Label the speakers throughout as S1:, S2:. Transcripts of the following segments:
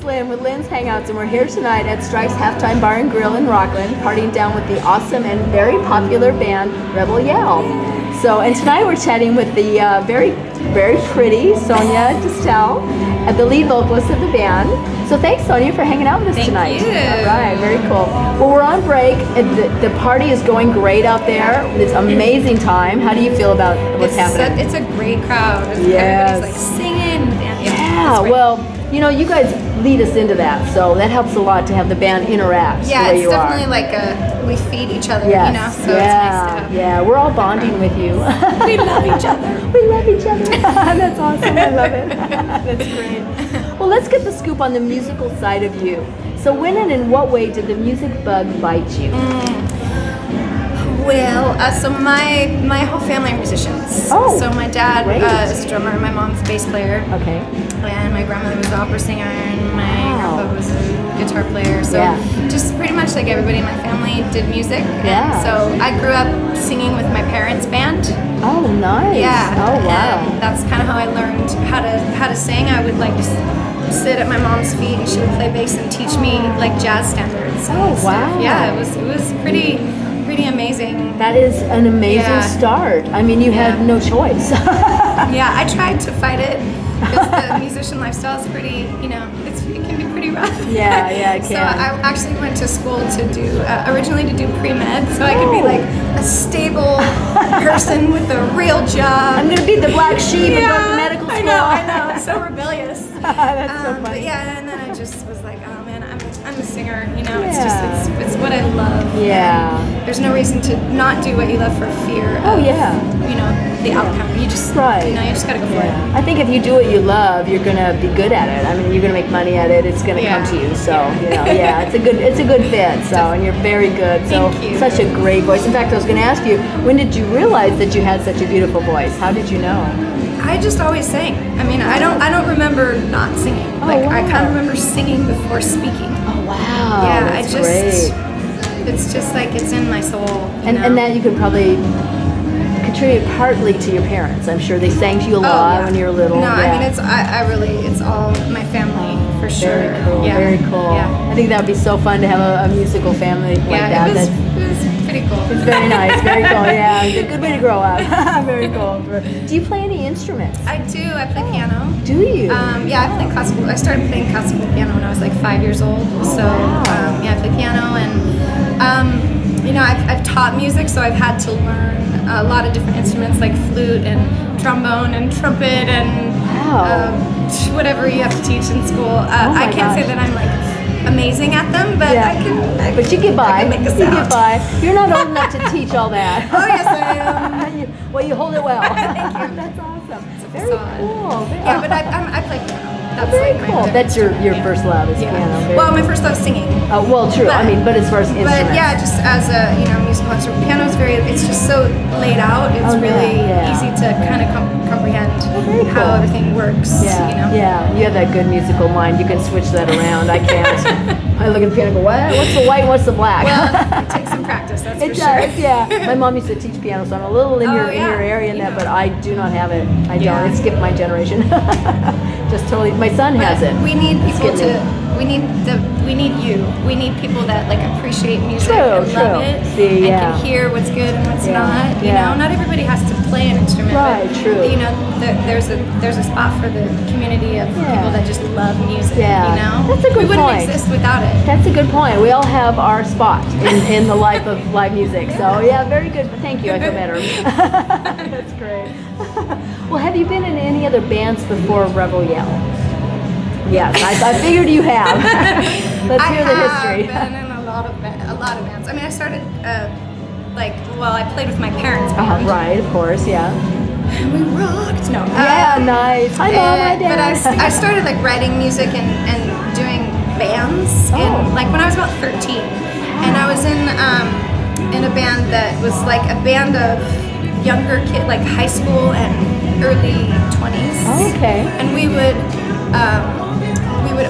S1: Lynn with Lynns Hangouts, and we're here tonight at Strike's Halftime Bar and Grill in Rocklin, partying down with the awesome and very popular band Rebel Yell. So, and tonight we're chatting with the very pretty Sonya Distel, the lead vocalist of the band. So thanks, Sonya, for hanging out with us tonight.
S2: Thank you.
S1: All right, very cool. Well, we're on break, and the party is going great out there. It's an amazing time. How do you feel about what's happening?
S2: It's a great crowd.
S1: Yes.
S2: Everybody's like singing.
S1: Yeah, well, you know, you guys lead us into that, so that helps a lot to have the band interact.
S2: Yeah,
S1: the way
S2: it's
S1: you
S2: definitely
S1: are.
S2: like we feed each other,
S1: Yes.
S2: you know, so it's nice to have.
S1: Yeah, we're all bonding with you.
S2: We love each other.
S1: We love each other. That's awesome. I love it. That's great. Well, let's get the scoop on the musical side of you. So when and in what way did the music bug bite you?
S2: Well, so my whole family are musicians.
S1: Oh,
S2: so my dad
S1: great.
S2: is a drummer, my mom's a bass player.
S1: Okay.
S2: And my grandmother was an opera singer, and my
S1: Wow.
S2: grandpa was a guitar player. So
S1: Yeah.
S2: just pretty much like everybody in my family did music.
S1: Yeah.
S2: And so I grew up singing with my parents' band.
S1: Oh, nice.
S2: Yeah.
S1: Oh, wow.
S2: And that's kind of how I learned how to sing. I would like just sit at my mom's feet, and she would play bass and teach me like jazz standards. And
S1: Oh,
S2: stuff.
S1: wow.
S2: Yeah, it was pretty amazing.
S1: That is an amazing
S2: Yeah.
S1: start. I mean, you had
S2: Yeah.
S1: no choice.
S2: Yeah, I tried to fight it because the musician lifestyle is pretty, you know, it can be pretty rough.
S1: Yeah, it
S2: So
S1: can.
S2: I actually went to school to do, originally to do pre-med, so I could be like a stable person with a real job.
S1: I'm going to be the black sheep and go to medical school.
S2: I know, I'm so rebellious.
S1: That's so
S2: But
S1: funny.
S2: yeah, and then I just was like, oh man, I'm a singer, you know, it's
S1: Yeah.
S2: just, it's what I love.
S1: Yeah.
S2: And there's no reason to not do what you love for fear of,
S1: Oh, yeah.
S2: you know, the outcome. You just,
S1: Right.
S2: you know, you just gotta go for it.
S1: I think if you do what you love, you're gonna be good at it. I mean, you're gonna make money at it. It's gonna
S2: Yeah.
S1: come to you. So you know, yeah, it's a good fit. So, and you're very good. So
S2: Thank you.
S1: such a great voice. In fact, I was gonna ask you, when did you realize that you had such a beautiful voice? How did you know?
S2: I just always sang. I mean, I don't remember not singing.
S1: Oh,
S2: Like I
S1: wow.
S2: kind of remember singing before speaking.
S1: Oh wow,
S2: Yeah,
S1: that's
S2: I just
S1: great.
S2: it's just like it's in my soul. You know?
S1: And that you could probably contribute partly to your parents. I'm sure they sang to you a lot
S2: yeah.
S1: when you were little.
S2: No,
S1: yeah.
S2: I mean I really it's all my family for sure.
S1: Very cool.
S2: Yeah.
S1: Very cool.
S2: Yeah.
S1: I think that would be so fun to have a musical family like
S2: Yeah,
S1: that.
S2: it was pretty cool.
S1: It's very nice, very cool. Yeah, it's a good way to grow up. Very cool. Do you play any instruments?
S2: I do. I play piano.
S1: Do you?
S2: Yeah, I play classical. I started playing classical piano when I was like 5 years old. So yeah, I play piano, and you know, I've taught music, so I've had to learn a lot of different instruments like flute and trombone and trumpet and whatever you have to teach in school. I can't say that I'm like amazing at them, but
S1: Yeah.
S2: I can.
S1: But you get by.
S2: I can make a
S1: You
S2: sound.
S1: get by. You're not old enough to teach all that.
S2: Oh yes, I am.
S1: Well, you hold it well.
S2: Thank you.
S1: That's awesome.
S2: It's a
S1: Very
S2: facade.
S1: cool.
S2: Yeah, but I play piano. That's
S1: Very
S2: like my
S1: cool.
S2: other
S1: That's your
S2: instrument.
S1: first love is
S2: Yeah.
S1: piano. Very
S2: Well, my first love is singing.
S1: well, true. I mean, but as far as instruments.
S2: But yeah, just as a musical instrument, piano is it's just so laid out. It's really easy to kind of comprehend
S1: very cool.
S2: how everything works.
S1: Yeah,
S2: You know.
S1: yeah, you have that good musical mind. You can switch that around. I can't. I look at the piano and go, what? What's the white? What's the black?
S2: Well, it takes some practice. That's
S1: It
S2: for sure.
S1: does, yeah. My mom used to teach piano, so I'm a little in your area in
S2: you
S1: that,
S2: know.
S1: but I do not have it. I don't.
S2: Yeah.
S1: It skipped my generation. Just totally. My son has it.
S2: We need
S1: It's
S2: people
S1: getting
S2: to. We need you. We need people that like appreciate music
S1: True,
S2: and
S1: true.
S2: love it
S1: See,
S2: and
S1: yeah.
S2: can hear what's good and what's
S1: Yeah,
S2: not. You
S1: yeah.
S2: know, not everybody has to play an instrument.
S1: Right,
S2: but,
S1: true.
S2: You know, there's a spot for the community of people that just love music.
S1: Yeah.
S2: You know,
S1: That's a good
S2: we wouldn't
S1: point.
S2: exist without it.
S1: That's a good point. We all have our spot in the life of live music. So yeah, very good. Thank you. I feel better. That's great. Well, have you been in any other bands before Rebel Yell? Yes, I figured you have. Let's hear the history.
S2: I have been in a lot of bands. I mean, I started I played with my parents' band.
S1: Right, of course, yeah.
S2: We rocked. No.
S1: Yeah, nice. Hi, Mom. Hi, Dad.
S2: But I started like writing music and doing bands like when I was about 13, and I was in a band that was like a band of younger kids, like high school and early 20s.
S1: Oh, okay.
S2: And we would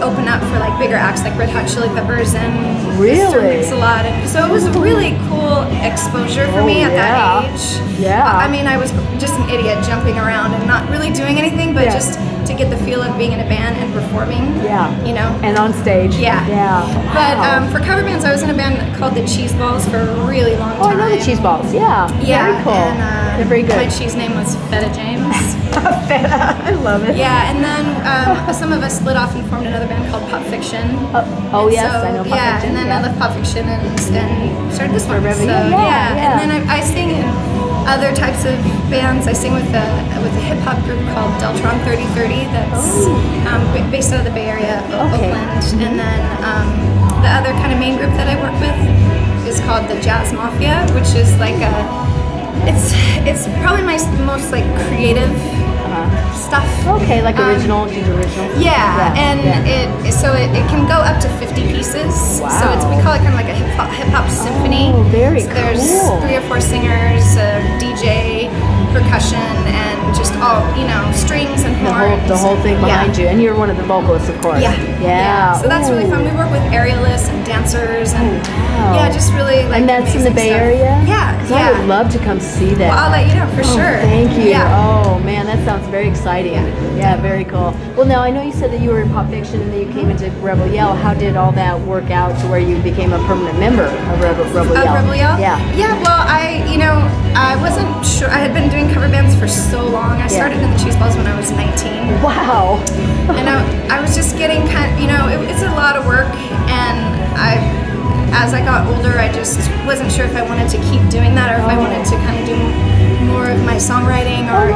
S2: open up for like bigger acts like Red Hot Chili Peppers and Mr. Mix-a-Lot, and so it was a really cool exposure for me at that age.
S1: Yeah.
S2: I mean, I was just an idiot jumping around and not really doing anything, but just to get the feel of being in a band and performing.
S1: Yeah.
S2: You know.
S1: And on stage.
S2: Yeah.
S1: Yeah.
S2: But
S1: Wow.
S2: for cover bands, I was in a band called the Cheeseballs for a really long time.
S1: Oh, I know the Cheeseballs. Yeah.
S2: Yeah.
S1: Very cool.
S2: And,
S1: They're very good.
S2: My cheese name was Feta James.
S1: I love it.
S2: Yeah, and then some of us split off and formed another band called Pop Fiction.
S1: Oh, yes,
S2: So,
S1: I know Pop
S2: yeah,
S1: Fiction.
S2: and then I left Pop Fiction and started this one.
S1: Rebel
S2: So,
S1: Yell.
S2: yeah,
S1: Yeah.
S2: and then I sing in other types of bands. I sing with a hip hop group called Deltron 3030 that's based out of the Bay Area,
S1: Okay.
S2: Oakland. And then the other kind of main group that I work with is called the Jazz Mafia, which is like it's probably my most like creative stuff.
S1: Okay, like original, she's original.
S2: Yeah, and it can go up to 50 pieces.
S1: Wow.
S2: So we call it kind of like a hip hop symphony.
S1: Oh, very
S2: so there's
S1: cool.
S2: 3 or 4 singers, a DJ, percussion, and just all strings and horns.
S1: The whole thing behind
S2: Yeah.
S1: you, and you're one of the vocalists, of course.
S2: Yeah.
S1: Yeah.
S2: So that's really fun.
S1: Ooh.
S2: We work with aerialists and dancers, and
S1: wow.
S2: yeah, just really like.
S1: And that's in the
S2: amazing
S1: Bay
S2: stuff.
S1: Area?
S2: Yeah,
S1: 'Cause
S2: yeah.
S1: I would love to come see that.
S2: Well, I'll let you know for sure.
S1: Thank you.
S2: Yeah.
S1: Oh man, that sounds very exciting. Yeah, very cool. Well, now I know you said that you were in Pop Fiction and then you came into Rebel Yell. How did all that work out to where you became a permanent member of Rebel Yell?
S2: Rebel Yell?
S1: Yeah.
S2: Yeah, well, I wasn't sure. I had been doing cover bands for so long. I started in the Cheeseballs when I was 19.
S1: Wow.
S2: And I was just getting it's a lot of work. And as I got older, I just wasn't sure if I wanted to keep doing that or if I wanted to kind of do more of my songwriting or,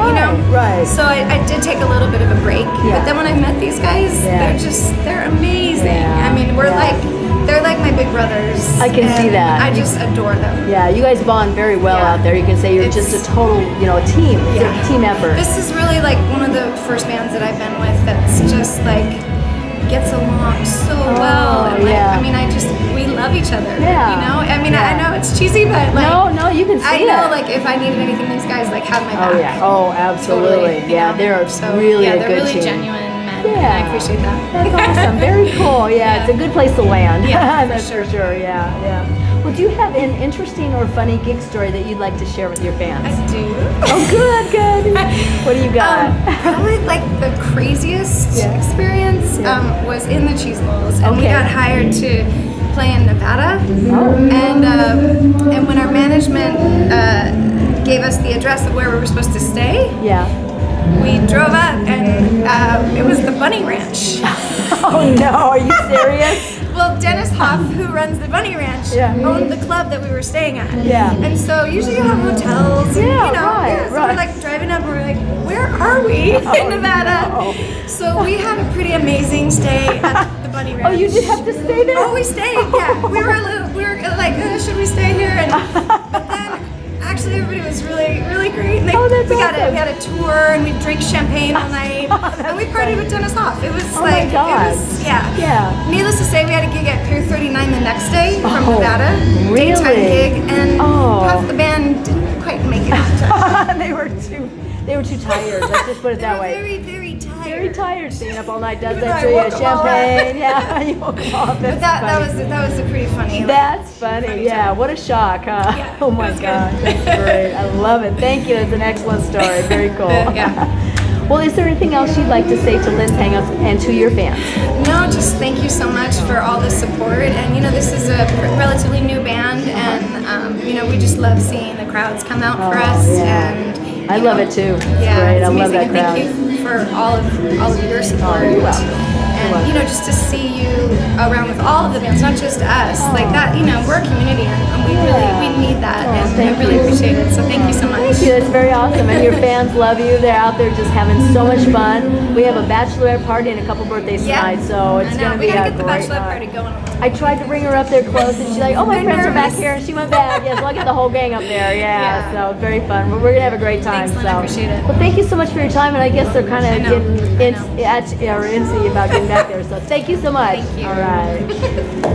S1: Right.
S2: So I did take a little bit of a break.
S1: Yeah.
S2: But then when I met these guys, they're amazing.
S1: Yeah.
S2: I mean, they're like my big brothers.
S1: I can see
S2: and
S1: that.
S2: I just adore them.
S1: Yeah, you guys bond very well
S2: Yeah.
S1: out there. You can say you're just a total, a team. It's a team effort.
S2: This is really like one of the first bands that I've been with that's just like gets along so well. And we love each other.
S1: Yeah.
S2: I know it's cheesy, but like
S1: no, you can see
S2: I know
S1: it.
S2: like if I needed anything, these guys like have my back.
S1: Oh yeah. Oh, absolutely.
S2: Totally,
S1: Yeah, they're really a
S2: they're
S1: good
S2: really
S1: team.
S2: genuine men.
S1: Yeah.
S2: And I appreciate that.
S1: That's awesome. Very cool. Yeah, it's a good place to land.
S2: Yeah,
S1: That's for sure. Yeah. Well, do you have an interesting or funny gig story that you'd like to share with your fans?
S2: I do.
S1: Oh, good. What do you got?
S2: Probably like the craziest experience was in the Cheeseballs, and we got hired to play in Nevada. And when our management gave us the address of where we were supposed to stay, we drove up, and it was the Bunny Ranch.
S1: Oh no, are you serious?
S2: Well, Dennis Hoff, who runs the Bunny Ranch, owned the club that we were staying at.
S1: Yeah.
S2: And so usually you have hotels. So we're like driving up and we're like, where are we in Nevada?
S1: No.
S2: So we had a pretty amazing stay at the Bunny Ranch.
S1: Oh, you did have to stay there?
S2: Oh, we stayed, yeah. We were like, should we stay here? But then actually everybody was really, really great. And
S1: that's
S2: we
S1: awesome.
S2: had a tour and we drank champagne all night. And we partied with Dennis Hoff. It was
S1: my God.
S2: it was, Needless to say, we had a gig at Pier 39 the next day from Nevada.
S1: Really?
S2: Daytime gig, and half the band didn't quite make it out.
S1: They were too tired. Let's just put it that way.
S2: Very, very tired.
S1: Very tired. Staying up all night does
S2: Even
S1: that
S2: though
S1: to
S2: I
S1: you.
S2: woke 'em all
S1: Champagne. Yeah, you woke them up.
S2: But that was a pretty funny.
S1: That's funny. Yeah, what a shock, huh?
S2: Yeah,
S1: Oh my
S2: it was
S1: God,
S2: good.
S1: that's great. I love it. Thank you. That's an excellent story. Very cool.
S2: Yeah.
S1: Well, is there anything else you'd like to say to Lynns Hangouts and to your fans?
S2: No, just thank you so much for all the support. And this is a relatively new band, and we just love seeing the crowds come out for us.
S1: Yeah.
S2: And
S1: I love it too. It's great.
S2: it's
S1: I love
S2: amazing.
S1: that
S2: And
S1: crowd.
S2: thank you for all of your support.
S1: you're welcome.
S2: And just to see you around with all of the bands, not just us, like that. We're a community, and we need that, and I really appreciate it. So thank you so much.
S1: Thank you. That's very awesome. And your fans love you. They're out there just having so much fun. We have a bachelorette party and a couple birthdays tonight, so it's going to be
S2: we gotta
S1: a
S2: get the
S1: great
S2: bachelorette
S1: night.
S2: party going.
S1: I tried to bring her up there close, and she's like, "Oh, my
S2: I'm
S1: friends are back
S2: nervous.
S1: here," and she went back. Yes, look at the whole gang up there. Yeah, so it's very fun. We're gonna have a great time.
S2: Thanks, Lynn,
S1: so
S2: I appreciate it.
S1: Well, thank you so much for your time, and I guess they're kind
S2: I
S1: of
S2: know.
S1: getting antsy about getting back there. So thank you so much.
S2: Thank you.
S1: All right.